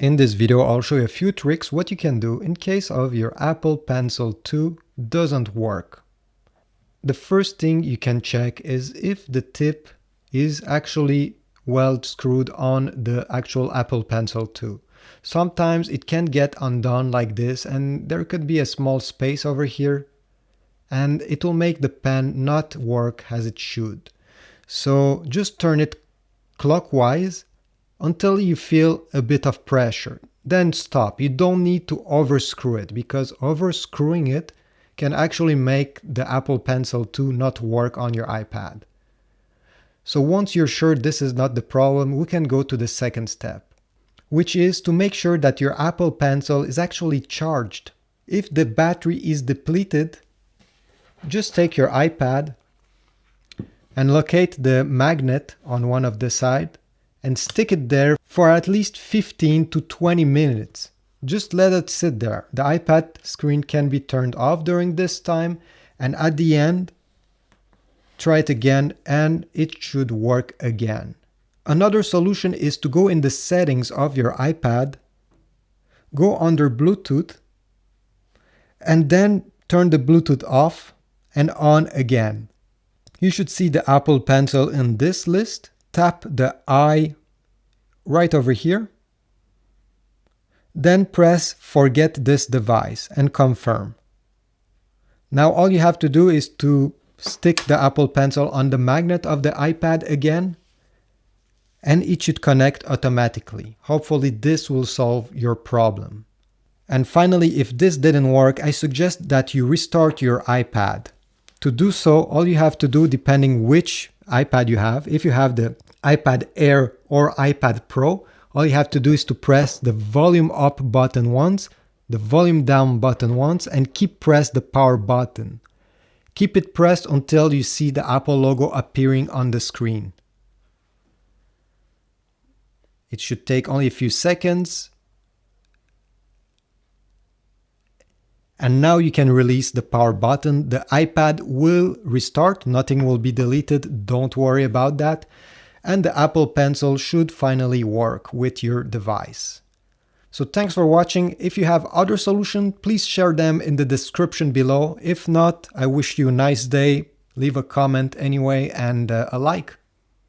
In this video, I'll show you a few tricks what you can do in case of your Apple Pencil 2 doesn't work. The first thing you can check is if the tip is actually well screwed on the actual Apple Pencil 2. Sometimes it can get undone like this and there could be a small space over here and it will make the pen not work as it should. So just turn it clockwise until you feel a bit of pressure. Then stop. You don't need to overscrew it because overscrewing it can actually make the Apple Pencil 2 not work on your iPad. So once you're sure this is not the problem, we can go to the second step, which is to make sure that your Apple Pencil is actually charged. If the battery is depleted, just take your iPad and locate the magnet on one of the sides and stick it there for at least 15 to 20 minutes. Just let it sit there. The iPad screen can be turned off during this time, and at the end, try it again and it should work again. Another solution is to go in the settings of your iPad, go under Bluetooth, and then turn the Bluetooth off and on again. You should see the Apple Pencil in this list. Tap the I right over here. Then press forget this device and confirm. Now all you have to do is to stick the Apple Pencil on the magnet of the iPad again and it should connect automatically. Hopefully this will solve your problem. And finally, if this didn't work, I suggest that you restart your iPad. To do so, all you have to do, depending which iPad you have, if you have the iPad Air or iPad Pro, all you have to do is to press the volume up button once, the volume down button once, and keep press the power button. Keep it pressed until you see the Apple logo appearing on the screen. It should take only a few seconds. And now you can release the power button. The iPad will restart, nothing will be deleted, don't worry about that. And the Apple Pencil should finally work with your device. So thanks for watching. If you have other solutions, please share them in the description below. If not, I wish you a nice day. Leave a comment anyway and a like.